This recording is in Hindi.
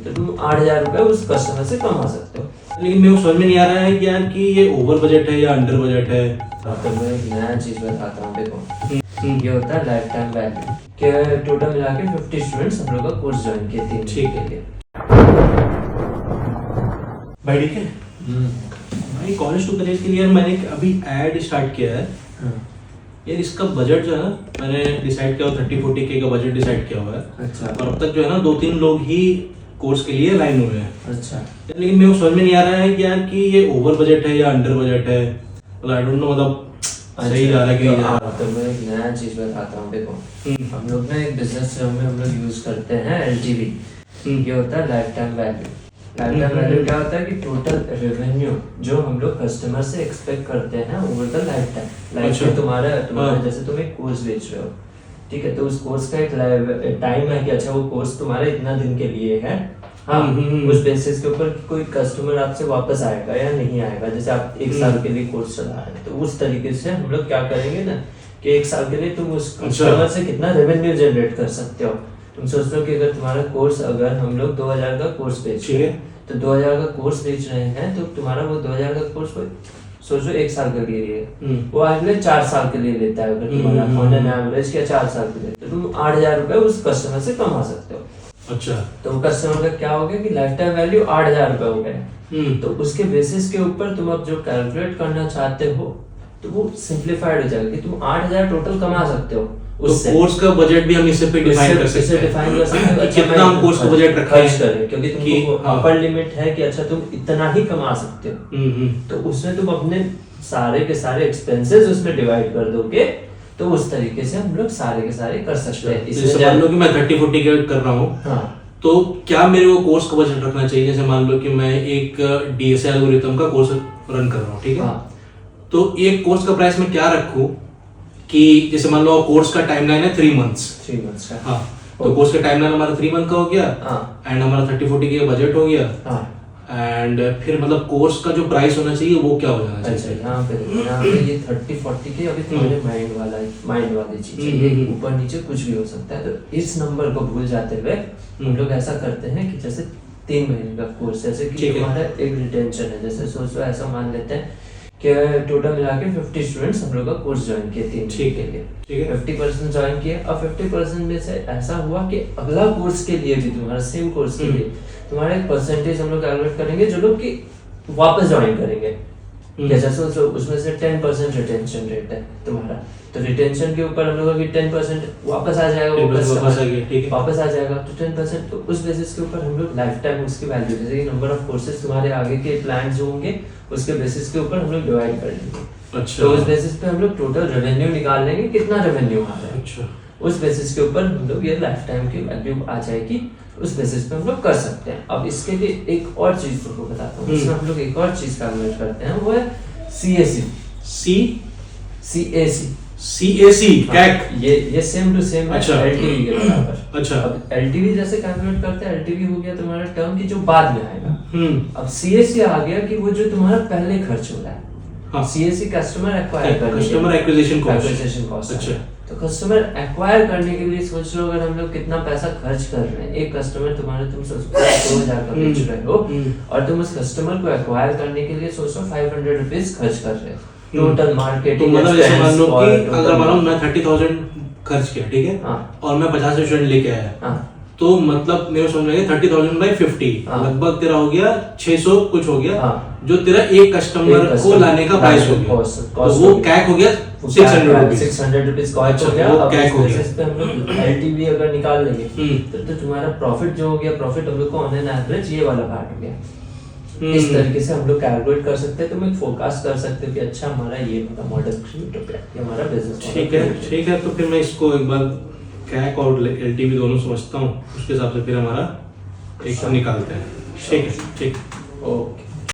तो तुम 8,000 रुपए उस कस्टमर से कमा सकते हो। लेकिन मेरे को समझ में नहीं आ रहा है कि यार कि ये ओवर बजट है या अंडर बजट है। तो मैं एक नया चीज बताता हूँ, देखो ये होता है लाइफ टाइम वैल्यू के टोटल मिला के 50 स्टूडेंट्स हम लोग का कोर्स ज्वाइन किए 3 ठीक के लिए। भाई ठीक है भाई, कॉलेज टू करियर के लिए मैंने अभी ऐड स्टार्ट किया है यार। इसका बजट जो है ना, मैंने डिसाइड किया 30-40K का बजट डिसाइड किया हुआ है। अच्छा। और अब तक जो है ना 2-3 लोग ही कोर्स के लिए लाइन हुए हैं। अच्छा। लेकिन मेरे को समझ में नहीं आ रहा है कि यार कि ये ओवर बजट है या अंडर बजट है। मतलब आई डोंट नो, मतलब सही जा रहा है कि नहीं जा रहा। तो मैं एक नया चीज बताता हूँ, देखो हम लोग ना एक बिजनेस टर्म में हम लोग यूज करते हैं LTV। ये होता है life time value. Life time value क्या होता है कि टोटल रेवेन्यू जो हम लोग कस्टमर से एक्सपेक्ट करते हैं over the life time. Life में तुम्हारा जैसे तुम एक कोर्स बेच रहे हो, ठीक है, तो उस कोर्स का एक टाइम है कि अच्छा वो कोर्स तुम्हारा इतना दिन के लिए है। हाँ, उस बेसिस के ऊपर कोई कस्टमर आपसे वापस आएगा या नहीं आएगा। जैसे आप 1 साल के लिए कोर्स चला रहे हैं, तो उस तरीके से हम लोग क्या करेंगे ना कि 1 साल के लिए तुम उस कस्टमर से कितना रेवेन्यू जनरेट कर सकते हो। तुम सोच लो कि अगर तुम्हारा कोर्स, अगर हम लोग 2000 का कोर्स बेच रहे हैं, तो 2000 का कोर्स बेच रहे हैं, तो तुम्हारा वो 2000 का कोर्स सोचो 1 साल के लिए है, वो अगले 4 साल के लिए लेता है। अगर तुम्हारा ऑन एन एवरेज क्या 4 साल के लिए, तो तुम 8,000 रुपए उस कस्टमर से कमा सकते हो। अच्छा। तो कस्टमर का क्या हो गया कि लाइफ टाइम वैल्यू 8,000 रुपए हो गए। तो उसके बेसिस के ऊपर तुम अब जो कैलकुलेट करना चाहते हो, तो वो सिंप्लीफाइड हो जाएगा कि तुम 8,000 टोटल कमा सकते हो। तो कोर्स का बजट भी हम इससे पे डिफाइन कर सकते हैं कि कितना हम कोर्स का बजट खर्च करें, क्योंकि तुमको अपर लिमिट है कि अच्छा तुम इतना ही कमा सकते हो। तो उसमें तुम अपने सारे के सारे एक्सपेंसेस उसमें डिवाइड कर दोगे, तो उस तरीके से हम लोग सारे के सारे कर सकते हैं। इसमें मान लो कि मैं 30-40K कर रहा हूँ, तो क्या मेरे को कोर्स का बजट रखना चाहिए? जैसे मान लो कि मैं एक DSA एल्गोरिथम का कोर्स रन कर रहा हूँ, ठीक है, तो एक कोर्स का प्राइस मैं क्या रखूँ कि जैसे मान लो कोर्स का टाइमलाइन है 3 मंथ्स का। हाँ, तो कोर्स का टाइमलाइन हमारा 3 मंथ का हो गया एंड हमारा 30-40K का बजट हो गया। एंड फिर मतलब कोर्स का जो प्राइस होना चाहिए वो क्या हो जाना चाहिए? अच्छा, यहाँ पे ये 30-40K अभी तुम्हारे माइंड वाली चीज है, ये ऊपर नीचे कुछ भी हो सकता है। तो इस नंबर को भूल जाते हुए हम लोग ऐसा करते हैं कि जैसे 3 महीने का कोर्स, जैसे कि तुम्हारा एक रिटेंशन है, जैसे सोचो ऐसा मान लेते हैं कि टोटल मिला के 50 स्टूडेंट्स हम लोग का कोर्स ज्वाइन किए 3 के लिए, ठीक है, 50% ज्वाइन किए। अब 50% में से ऐसा हुआ कि अगला कोर्स के लिए भी तुम्हारा सेम कोर्स के लिए तुम्हारा एक परसेंटेज हम लोग कैलकुलेट करेंगे जो लोग की वापस ज्वाइन करेंगे। जैसे सोचो उसमें से 10% रिटेंशन रेट है तुम्हारा, तो रिटेंशन के ऊपर हम लोगों की 10% वापस आ जाएगा, वापस आ जाएगा, तो 10%। तो उस बेसिस के ऊपर हम लोग लाइफ टाइम उसकी वैल्यू, जैसे कि नंबर ऑफ कोर्सेज तुम्हारे आगे के प्लान जो होंगे उसके बेसिस के ऊपर हम लोग डिवाइड कर लेंगे। अच्छा। तो उस बेसिस पे हम लोग टोटल रेवेन्यू निकाल लेंगे, कितना रेवेन्यू आ रहा है। अच्छा। उस बेसिस के ऊपर हम लोग ये लाइफ टाइम की वैल्यू आ जाएगी, उस बेसिस पे हम लोग कर सकते हैं। अब इसके लिए एक और चीज तुमको बताता हूँ, इसमें हम लोग एक और चीज कैलकुलेट करते हैं, वो है CAC कैक। ये सेम टू सेम है LTV के बराबर। अच्छा। अब LTV जैसे कैलकुलेट करते हैं, LTV हो गया तुम्हारा टर्म की जो बाद में आएगा। अब CAC आ गया कि वो जो तुम्हारा पहले खर्च हो रहा है। CAC customer acquisition cost. अच्छा। तो कस्टमर एक्वायर करने के लिए सोच लो, अगर हम लोग कितना पैसा खर्च कर रहे हैं, एक कस्टमर तुम्हारे, तुम सोचो 2000 का बेच रहे हो और तुम उस कस्टमर को एक्वायर करने के लिए सोचो 500 रुपीज खर्च कर रहे हो टोटल मार्केटिंग। तो मतलब जैसे मान लो कि अगर मान लो मैं 30,000 खर्च किया, ठीक है, और मैं 50 स्टूडेंट लेके आया, तो मतलब मेरे समझ में 30,000 बाई 50 लगभग तेरा हो गया 600 कुछ हो गया, जो तेरा एक कस्टमर को लाने का प्राइस हो गया। तो वो कैक हो गया 600 रुपीज कॉस्ट हो गया। अब इस बेसिस पे हम लोग LTV अगर निकाल लेंगे तो तुम्हारा प्रॉफिट जो हो गया, प्रॉफिट हम लोग को ऑन एन एवरेज ये वाला पार्ट हो गया। इस तरीके से हम लोग कैलकुलेट कर सकते हैं, तो मैं फोरकास्ट कर सकते हो कि अच्छा हमारा ये वाला मॉडल क्रिएट हो गया, ये हमारा बिजनेस। ठीक है, तो फिर मैं इसको एक बार कैक और LTV दोनों समझता हूँ, उसके हिसाब से फिर हमारा एक निकालते हैं। ठीक है, ओके।